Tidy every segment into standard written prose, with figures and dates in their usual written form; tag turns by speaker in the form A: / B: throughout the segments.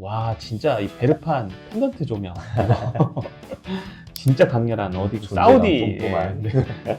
A: 와 진짜 이 베르판 펜던트 조명 진짜 강렬한 어디 사우디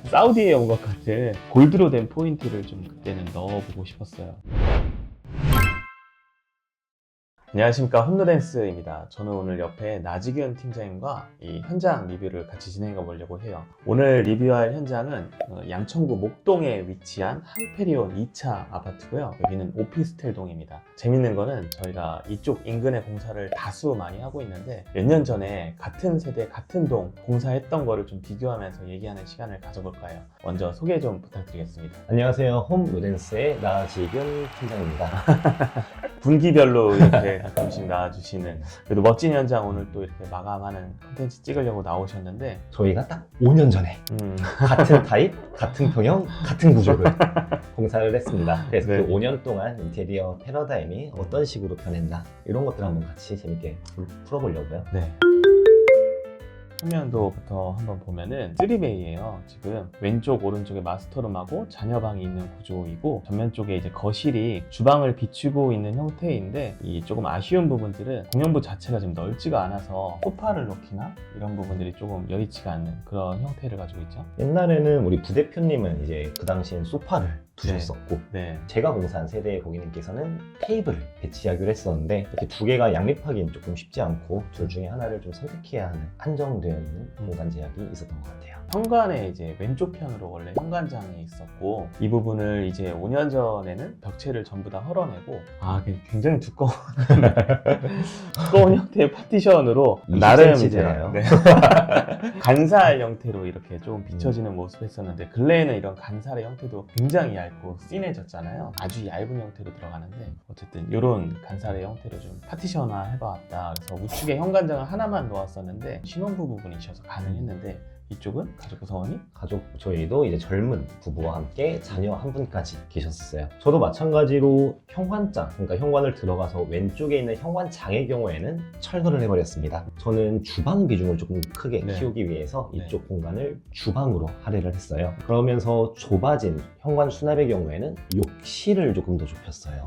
A: 사우디에 온 것 같은 골드로 된 포인트를 좀 그때는 넣어보고 싶었어요. 안녕하십니까, 홈노댄스입니다. 저는 오늘 옆에 나지균 팀장님과 이 현장 리뷰를 같이 진행해 보려고 해요. 오늘 리뷰할 현장은 양천구 목동에 위치한 하이페리온 2차 아파트고요. 여기는 오피스텔 동입니다. 재밌는 거는 저희가 이쪽 인근에 공사를 다수 많이 하고 있는데 몇 년 전에 같은 세대 같은 동 공사했던 거를 좀 비교하면서 얘기하는 시간을 가져볼까 해요. 먼저 소개 좀 부탁드리겠습니다.
B: 안녕하세요, 홈노댄스의 나지균 팀장입니다.
A: 분기별로 이렇게 가끔씩 나와주시는, 그래도 멋진 현장 오늘 또 이렇게 마감하는 콘텐츠 찍으려고 나오셨는데
B: 저희가 딱 5년 전에 같은 타입, 같은 평형, 같은 구조를 공사를 했습니다. 그래서
A: 네.
B: 그 5년 동안 인테리어 패러다임이 어떤 식으로 변했나 이런 것들 한번 같이 재밌게 풀어보려고요.
A: 네. 화면도부터 한번 보면은 3베이예요. 지금 왼쪽 오른쪽에 마스터룸하고 자녀방이 있는 구조이고, 전면 쪽에 이제 거실이 주방을 비추고 있는 형태인데, 이 조금 아쉬운 부분들은 공용부 자체가 좀 넓지가 않아서 소파를 놓기나 이런 부분들이 조금 여의치가 않는 그런 형태를 가지고 있죠.
B: 옛날에는 우리 부대표님은 이제 그 당시엔 소파를 두셨었고
A: 네.
B: 제가 공사한 세대의 고객님께서는 테이블을 배치하기로 했었는데 이렇게 두 개가 양립하기는 조금 쉽지 않고 둘 중에 하나를 좀 선택해야 하는 한정되어 있는 공간 제약이 있었던 것 같아요.
A: 현관에 이제 왼쪽 편으로 원래 현관장이 있었고, 이 부분을 이제 5년 전에는 벽체를 전부 다 헐어내고, 굉장히 두꺼운 형태의 파티션으로 나름 이제
B: 되나요?
A: 네. 간살 형태로 이렇게 좀 비춰지는 모습을 했었는데, 근래에는 이런 간살의 형태도 굉장히 얇고 진해졌잖아요. 아주 얇은 형태로 들어가는데, 어쨌든 이런 간살의 형태로 좀 파티션화 해봤다. 그래서 우측에 현관장을 하나만 놓았었는데 신혼부 부분이셔서 가능했는데, 이쪽은 가족 구성원이?
B: 저희도 이제 젊은 부부와 함께 자녀 한 분까지 계셨어요. 저도 마찬가지로 현관장, 그러니까 현관을 들어가서 왼쪽에 있는 현관장의 경우에는 철거를 해버렸습니다. 저는 주방 비중을 조금 크게 키우기 위해서 이쪽 공간을 주방으로 할애를 했어요. 그러면서 좁아진 현관 수납의 경우에는 욕실을 조금 더 좁혔어요.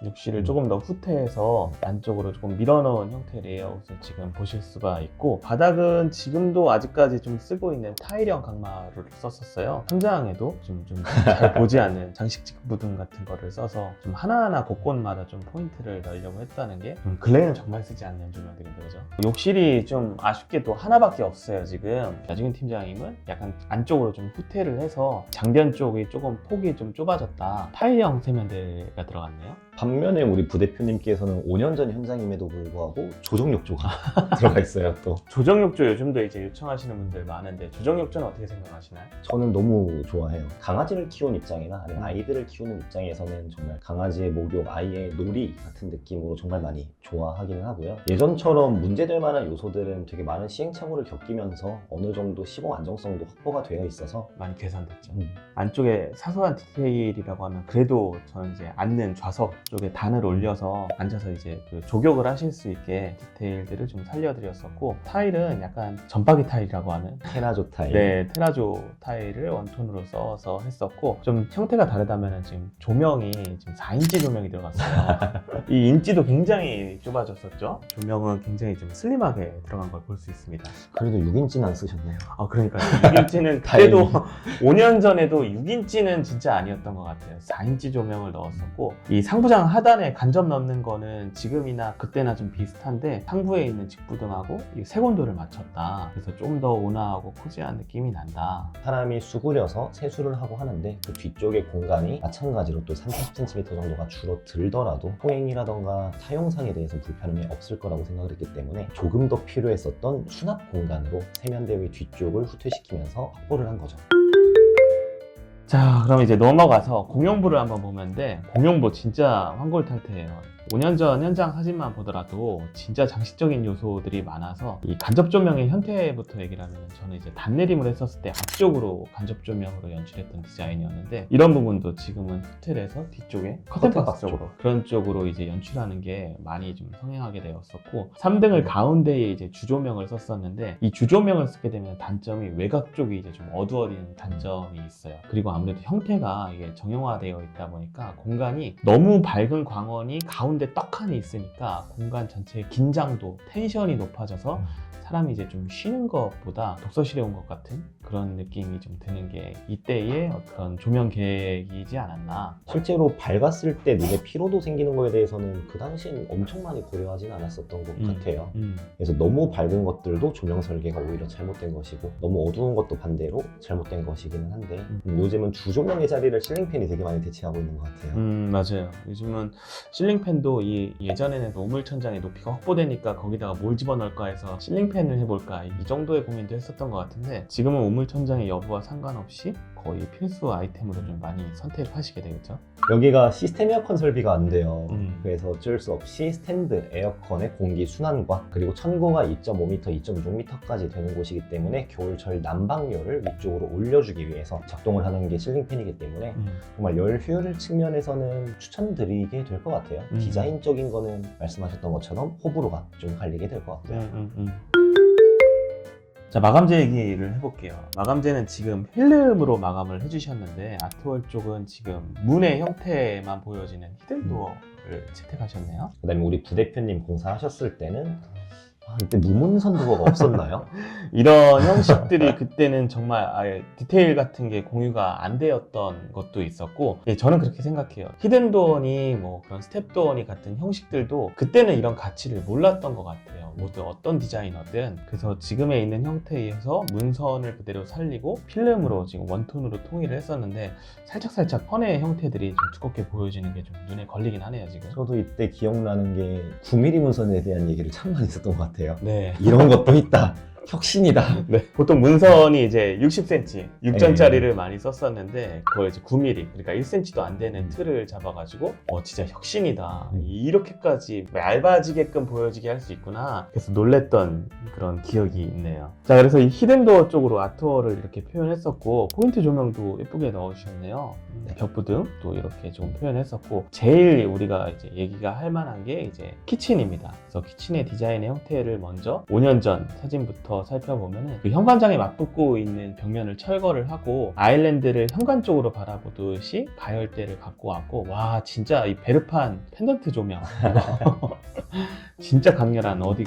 A: 욕실을 조금 더 후퇴해서 안쪽으로 조금 밀어넣은 형태의 레이아웃을 지금 보실 수가 있고, 바닥은 지금도 아직까지 좀 쓰고 있는 타일형 강마루를 썼었어요. 천장에도 좀 잘 보지 않는 장식직 부등 같은 거를 써서 좀 하나하나 곳곳마다 좀 포인트를 넣으려고 했다는 게, 근래에는 정말 쓰지 않는 조명들인데, 그죠? 욕실이 좀 아쉽게도 하나밖에 없어요. 지금 나지균 팀장님은 약간 안쪽으로 좀 후퇴를 해서 장변 쪽이 조금 폭이 좀 좁아졌다, 타일형 세면대가 들어갔네요.
B: 반면에 우리 부대표님께서는 5년 전 현장임에도 불구하고 조정욕조가 들어가 있어요. 또
A: 조정욕조 요즘도 이제 요청하시는 분들 많은데, 조정욕조는 어떻게 생각하시나요?
B: 저는 너무 좋아해요. 강아지를 키우는 입장이나 아니면 아이들을 키우는 입장에서는 정말 강아지의 목욕, 아이의 놀이 같은 느낌으로 정말 많이 좋아하기는 하고요. 예전처럼 문제될 만한 요소들은 되게 많은 시행착오를 겪으면서 어느 정도 시공 안정성도 확보가 되어 있어서
A: 많이 개선됐죠. 안쪽에 사소한 디테일이라고 하면, 그래도 저는 이제 앉는 좌석 쪽에 단을 올려서 앉아서 이제 그 조격을 하실 수 있게 디테일들을 좀 살려드렸었고, 타일은 약간 전박이 타일이라고 하는
B: 테라조 타일.
A: 네, 테라조 타일을 원톤으로 써서 했었고, 좀 형태가 다르다면 지금 조명이 지금 4인치 조명이 들어갔어요. 이 인치도 굉장히 좁아졌었죠. 조명은 굉장히 좀 슬림하게 들어간 걸 볼 수 있습니다.
B: 그래도 6인치는 안 쓰셨네요.
A: 그러니까 6인치는 그래도 5년 전에도 6인치는 진짜 아니었던 것 같아요. 4인치 조명을 넣었었고, 이 상부장 하단에 간접 넣는 거는 지금이나 그때나 좀 비슷한데, 상부에 있는 직부등하고 이 색온도를 맞췄다. 그래서 좀 더 온화하고 코지한 느낌이 난다.
B: 사람이 수그려서 세수를 하고 하는데 그 뒤쪽의 공간이 마찬가지로 또 30cm 정도가 줄어들더라도 통행이라던가 사용상에 대해서 불편함이 없을 거라고 생각을 했기 때문에 조금 더 필요했었던 수납 공간으로 세면대 뒤쪽을 후퇴시키면서 확보를 한 거죠.
A: 자, 그럼 이제 넘어가서 공용부를 한번 보면 돼. 공용부 진짜 환골탈태예요. 5년 전 현장 사진만 보더라도 진짜 장식적인 요소들이 많아서, 이 간접 조명의 형태부터 얘기를 하면, 저는 이제 단내림을 했었을 때 앞쪽으로 간접 조명으로 연출했던 디자인이었는데, 이런 부분도 지금은 호텔에서 뒤쪽에 커튼박스 쪽으로, 그런 쪽으로 이제 연출하는 게 많이 좀 성행하게 되었었고, 3등을 가운데에 이제 주조명을 썼었는데, 이 주조명을 쓰게 되면 단점이 외곽 쪽이 이제 좀 어두워지는 단점이 있어요. 그리고 아무래도 형태가 이게 정형화되어 있다 보니까 공간이 너무 밝은 광원이 가운데 가운데 떡하니 있으니까 공간 전체의 긴장도, 텐션이 높아져서 사람이 이제 좀 쉬는 것보다 독서실에 온 것 같은 그런 느낌이 좀 드는 게 이때의 그런 조명 계획이지 않았나.
B: 실제로 밝았을 때 눈에 피로도 생기는 거에 대해서는 그 당시엔 엄청 많이 고려하진 않았었던 것 같아요. 그래서 너무 밝은 것들도 조명 설계가 오히려 잘못된 것이고 너무 어두운 것도 반대로 잘못된 것이기는 한데 요즘은 주조명의 자리를 실링팬이 되게 많이 대체하고 있는 것 같아요.
A: 맞아요. 요즘은 실링팬도 예전에는 우물천장의 높이가 확보되니까 거기다가 뭘 집어넣을까 해서 실링팬을 해볼까 이 정도의 고민도 했었던 것 같은데 지금은 우물천장의 여부와 상관없이 거의 필수 아이템으로 좀 많이 선택하시게 되겠죠.
B: 여기가 시스템 에어컨 설비가 안 돼요. 그래서 어쩔 수 없이 스탠드 에어컨의 공기 순환과 그리고 천고가 2.5m, 2.6m까지 되는 곳이기 때문에 겨울철 난방열을 위쪽으로 올려주기 위해서 작동을 하는 게 실링팬이기 때문에 정말 열 효율 측면에서는 추천드리게 될 것 같아요. 디자인적인 거는 말씀하셨던 것처럼 호불호가 좀 갈리게 될 것 같고요.
A: 자, 마감재 얘기를 해볼게요. 마감재는 지금 필름으로 마감을 해주셨는데 아트월 쪽은 지금 문의 형태만 보여지는 히든도어를 채택하셨네요.
B: 그 다음에 우리 부대표님 공사하셨을 때는 이때 무문선도어가 없었나요?
A: 이런 형식들이 그때는 정말 아예 디테일 같은 게 공유가 안 되었던 것도 있었고 저는 그렇게 생각해요. 히든도어니 뭐 그런 스텝도어니 같은 형식들도 그때는 이런 가치를 몰랐던 것 같아요. 모두 어떤 디자이너든. 그래서 지금에 있는 형태에 의해서 문선을 그대로 살리고 필름으로 지금 원톤으로 통일을 했었는데 살짝살짝 펀의 형태들이 좀 두껍게 보여지는 게 좀 눈에 걸리긴 하네요 지금.
B: 저도 이때 기억나는 게 9mm 문선에 대한 얘기를 참 많이 했었던 것 같아요.
A: 네.
B: 이런 것도 있다. 혁신이다.
A: 네. 보통 문선이 이제 60cm, 6전짜리를 많이 썼었는데 그걸 이제 9mm, 그러니까 1cm도 안 되는 틀을 잡아가지고 진짜 혁신이다. 이렇게까지 얇아지게끔 보여지게 할 수 있구나. 그래서 놀랬던 그런 기억이 있네요. 자, 그래서 이 히든도어 쪽으로 아트월을 이렇게 표현했었고 포인트 조명도 예쁘게 넣으셨네요. 벽부등도 이렇게 좀 표현했었고 제일 우리가 이제 얘기가 할 만한 게 이제 키친입니다. 그래서 키친의 디자인의 형태를 먼저 5년 전 사진부터 살펴보면은 그 현관장에 맞붙고 있는 벽면을 철거를 하고 아일랜드를 현관 쪽으로 바라보듯이 가열대를 갖고 왔고 와 진짜 이 베르판 펜던트 조명 진짜 강렬한 어디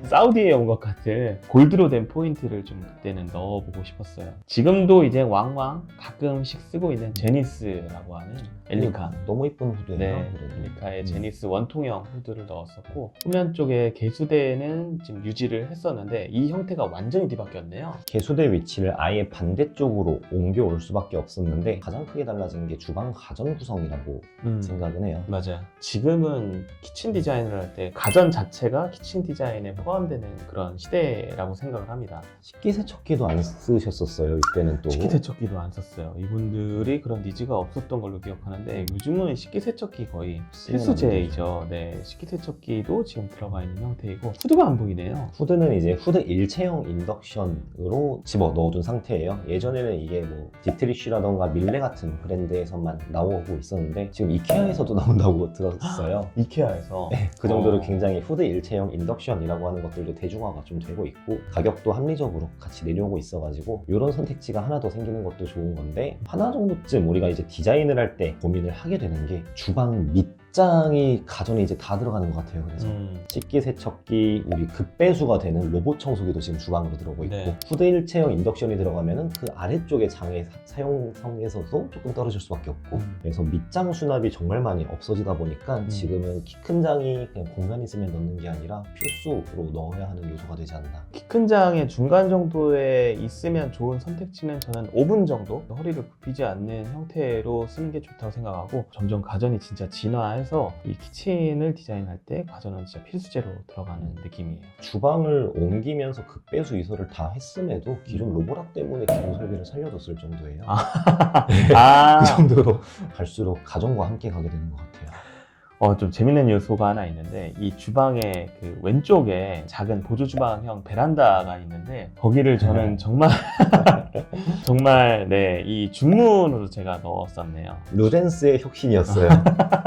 A: 사우디에 온 것 같은 골드로 된 포인트를 좀 그때는 넣어보고 싶었어요. 지금도 이제 왕왕 가끔씩 쓰고 있는 제니스라고 하는 엘리카
B: 너무 이쁜 후드예요.
A: 네, 엘리카의 제니스 원통형 후드를 넣었었고 후면 쪽에 개수대는 지금 유지를 했었는데 이 형태가 완전히 뒤바뀌었네요.
B: 개수대 위치를 아예 반대쪽으로 옮겨올 수밖에 없었는데 가장 크게 달라진 게 주방 가전 구성이라고 생각은 해요.
A: 맞아요. 지금은 키친 디자인을 할 때 가전 자체가 키친 디자인에 포함되는 그런 시대라고 생각을 합니다.
B: 식기세척기도 안 쓰셨었어요. 이때는 또
A: 식기세척기도 안 썼어요. 이분들이 그런 니즈가 없었던 걸로 기억하는데 요즘은 식기세척기 거의 필수제이죠. 네, 식기세척기도 지금 들어가 있는 형태이고 후드가 안 보이네요.
B: 후드는 이제 후드 일체형 인덕션으로 집어 넣어둔 상태예요. 예전에는 이게 뭐 디트리쉬라던가 밀레 같은 브랜드에서만 나오고 있었는데 지금 이케아에서도 나온다고 들었어요.
A: 이케아에서?
B: 네, 그 정도로 굉장히 후드 일체형 인덕션이라고 하는 것들도 대중화가 좀 되고 있고 가격도 합리적으로 같이 내려오고 있어가지고 이런 선택지가 하나 더 생기는 것도 좋은 건데 하나 정도쯤 우리가 이제 디자인을 할 때 고민을 하게 되는 게 주방 밑장이 가전에 이제 다 들어가는 것 같아요. 그래서 식기세척기, 우리 급배수가 되는 로봇 청소기도 지금 주방으로 들어오고 있고
A: 네.
B: 후드 일체형 인덕션이 들어가면은 그 아래쪽의 장의 사용성에서도 조금 떨어질 수밖에 없고 그래서 밑장 수납이 정말 많이 없어지다 보니까 지금은 키 큰 장이 그냥 공간 있으면 넣는 게 아니라 필수로 넣어야 하는 요소가 되지 않나.
A: 키 큰 장의 중간 정도에 있으면 좋은 선택지는 저는 5분 정도 허리를 굽히지 않는 형태로 쓰는 게 좋다고 생각하고 점점 가전이 진짜 진화해서 이 키친을 디자인할 때 가전은 진짜 필수제로 들어가는 느낌이에요.
B: 주방을 옮기면서 급배수 이설을 다 했음에도 기존 로보락 때문에 기존 설계를 살려뒀을 정도예요. 그 정도로 갈수록 가전과 함께 가게 되는 것 같아요.
A: 좀 재밌는 요소가 하나 있는데 이 주방의 그 왼쪽에 작은 보조 주방형 베란다가 있는데 거기를 저는 정말 네, 이 중문으로 제가 넣었었네요.
B: 루덴스의 혁신이었어요.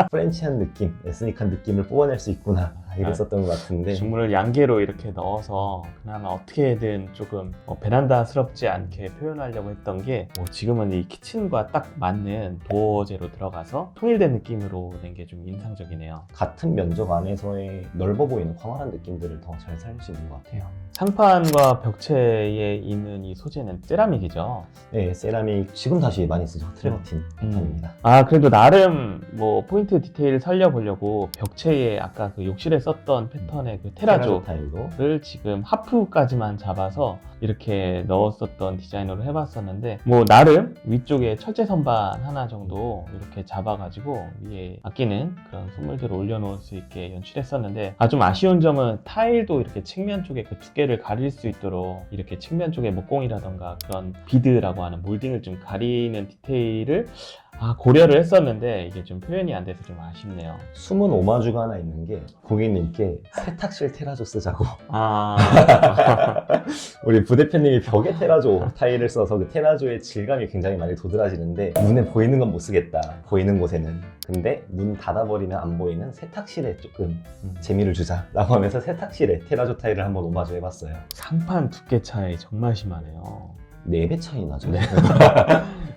B: 프렌치한 느낌, 에스닉한 느낌을 뽑아낼 수 있구나. 이랬었던 것 같은데
A: 주문을 양계로 이렇게 넣어서 그나마 어떻게든 조금 베란다스럽지 않게 표현하려고 했던 게 지금은 이 키친과 딱 맞는 도어재로 들어가서 통일된 느낌으로 낸 게 좀 인상적이네요.
B: 같은 면적 안에서의 넓어 보이는 광활한 느낌들을 더 잘 살릴 수 있는 것 같아요.
A: 상판과 벽체에 있는 이 소재는 세라믹이죠.
B: 네, 세라믹 지금 다시 많이 쓰죠. 트레버틴 패턴입니다.
A: 그래도 나름 포인트 디테일 살려보려고 벽체에 아까 그 욕실에 썼던 패턴의 그 테라조
B: 타일로
A: 를 지금 하프까지만 잡아서 이렇게 넣었었던 디자인으로 해봤었는데 나름 위쪽에 철제 선반 하나 정도 이렇게 잡아가지고 위에 아끼는 그런 선물들을 올려놓을 수 있게 연출했었는데 좀 아쉬운 점은 타일도 이렇게 측면 쪽에 그 두께를 가릴 수 있도록 이렇게 측면 쪽에 목공이라던가 그런 비드라고 하는 몰딩을 좀 가리는 디테일을 고려를 했었는데 이게 좀 표현이 안 돼서 좀 아쉽네요.
B: 숨은 오마주가 하나 있는 게 고객님께 세탁실 테라조 쓰자고 우리 부대표님이 벽에 테라조 타일을 써서 그 테라조의 질감이 굉장히 많이 도드라지는데 눈에 보이는 건 못 쓰겠다, 보이는 곳에는. 근데 문 닫아버리면 안 보이는 세탁실에 조금 재미를 주자라고 하면서 세탁실에 테라조 타일을 한번 오마주 해봤어요.
A: 상판 두께 차이 정말 심하네요.
B: 4배 차이 나죠.
A: 네.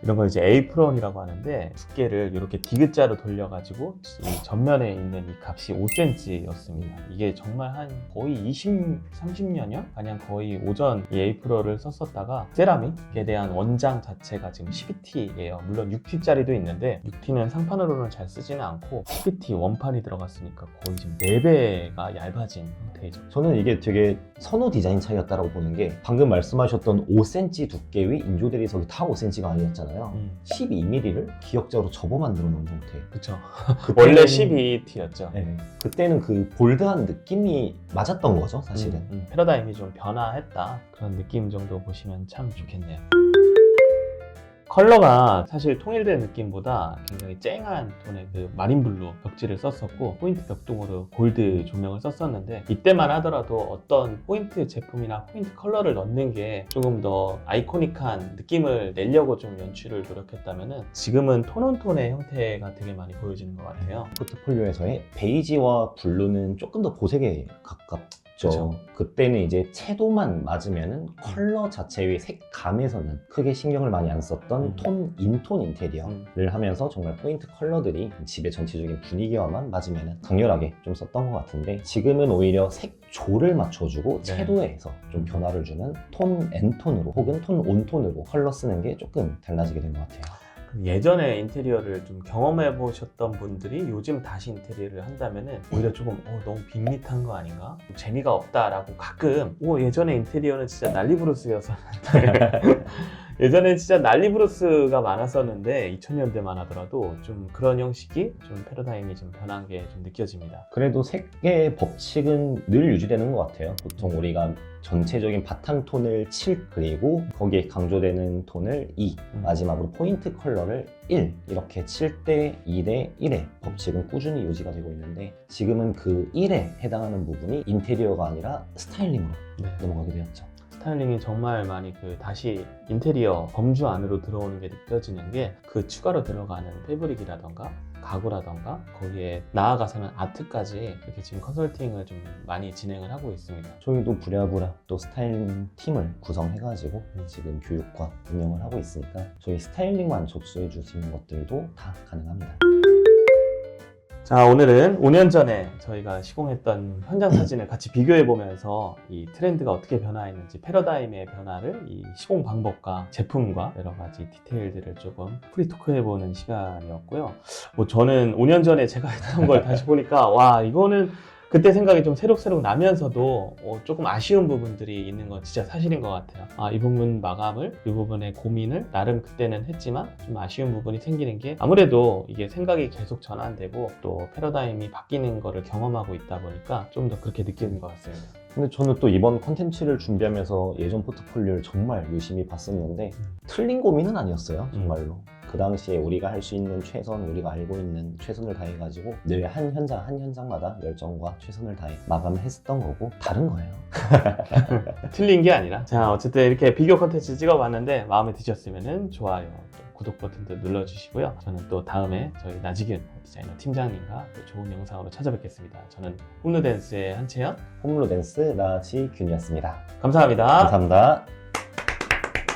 A: 이런 거 이제 에이프론이라고 하는데 두께를 이렇게 디귿자로 돌려가지고 이 전면에 있는 이 값이 5cm였습니다. 이게 정말 한 거의 30년여? 가량 거의 오전 이 에이프론을 썼었다가 세라믹에 대한 원장 자체가 지금 12T예요. 물론 6T짜리도 있는데 6T는 상판으로는 잘 쓰지는 않고 12T 원판이 들어갔으니까 거의 지금 4배가 얇아진 상태이죠.
B: 저는 이게 되게 선호 디자인 차이였다고 보는 게 방금 말씀하셨던 5cm 두께의 인조 대리석이 다 5cm가 아니었잖아요. 12mm를 기역자로 접어 만들어 놓은 상태.
A: 그쵸.
B: 그때는-
A: 원래 12T였죠.
B: 네, 그때는 그 볼드한 느낌이 맞았던 거죠, 사실은.
A: 패러다임이 좀 변화했다. 그런 느낌 정도 보시면 참 좋겠네요. 컬러가 사실 통일된 느낌보다 굉장히 쨍한 톤의 그 마린블루 벽지를 썼었고 포인트 벽동으로 골드 조명을 썼었는데 이때만 하더라도 어떤 포인트 제품이나 포인트 컬러를 넣는 게 조금 더 아이코닉한 느낌을 내려고 좀 연출을 노력했다면은 지금은 톤온톤의 형태가 되게 많이 보여지는 것 같아요.
B: 포트폴리오에서의 베이지와 블루는 조금 더 보색에 가깝죠.
A: 그쵸.
B: 그때는 이제 채도만 맞으면은 컬러 자체의 색감에서는 크게 신경을 많이 안 썼던 인톤 인테리어를 하면서 정말 포인트 컬러들이 집의 전체적인 분위기와만 맞으면은 강렬하게 좀 썼던 것 같은데 지금은 오히려 색조를 맞춰주고
A: 네.
B: 채도에서 좀 변화를 주는 톤 N톤으로 혹은 톤 온톤으로 컬러 쓰는 게 조금 달라지게 된 것 같아요.
A: 예전에 인테리어를 좀 경험해 보셨던 분들이 요즘 다시 인테리어를 한다면은 오히려 조금 너무 빅밋한 거 아닌가? 좀 재미가 없다라고 가끔 예전에 인테리어는 진짜 난리부르스였었는데 예전에 진짜 난리부르스가 많았었는데 2000년대만 하더라도 좀 그런 형식이 좀 패러다임이 좀 변한 게 좀 느껴집니다.
B: 그래도 색의 법칙은 늘 유지되는 것 같아요. 보통 우리가 전체적인 바탕톤을 7 그리고 거기에 강조되는 톤을 2 마지막으로 포인트 컬러를 1 이렇게 7대 2대 1의 법칙은 꾸준히 유지가 되고 있는데 지금은 그 1에 해당하는 부분이 인테리어가 아니라 스타일링으로 넘어가게 되었죠.
A: 스타일링이 정말 많이 다시 인테리어 범주 안으로 들어오는 게 느껴지는 게 그 추가로 들어가는 패브릭이라던가 가구라던가 거기에 나아가서는 아트까지 이렇게 지금 컨설팅을 좀 많이 진행을 하고 있습니다.
B: 저희도 부랴부랴 또 스타일링 팀을 구성해가지고 지금 교육과 운영을 하고 있으니까 저희 스타일링만 접수해 주시는 것들도 다 가능합니다.
A: 자, 오늘은 5년 전에 저희가 시공했던 현장 사진을 같이 비교해 보면서 이 트렌드가 어떻게 변화했는지 패러다임의 변화를 이 시공 방법과 제품과 여러 가지 디테일들을 조금 프리토크해 보는 시간이었고요. 저는 5년 전에 제가 했던 걸 다시 보니까 와, 이거는 그때 생각이 좀 새록새록 나면서도 조금 아쉬운 부분들이 있는 건 진짜 사실인 것 같아요. 이 부분 마감을, 이 부분의 고민을 나름 그때는 했지만 좀 아쉬운 부분이 생기는 게 아무래도 이게 생각이 계속 전환되고 또 패러다임이 바뀌는 거를 경험하고 있다 보니까 좀 더 그렇게 느끼는 것 같습니다.
B: 근데 저는 또 이번 컨텐츠를 준비하면서 예전 포트폴리오를 정말 유심히 봤었는데 틀린 고민은 아니었어요, 정말로. 그 당시에 우리가 할 수 있는 최선, 우리가 알고 있는 최선을 다해가지고 늘 한 현장마다 열정과 최선을 다해 마감을 했었던 거고 다른 거예요.
A: 틀린 게 아니라. 자, 어쨌든 이렇게 비교 컨텐츠 찍어봤는데 마음에 드셨으면 좋아요, 또 구독 버튼도 눌러주시고요. 저는 또 다음에 저희 나지균 디자이너 팀장님과 또 좋은 영상으로 찾아뵙겠습니다. 저는 홈로댄스의 한채연
B: 홈로댄스 나지균이었습니다.
A: 감사합니다.
B: 감사합니다.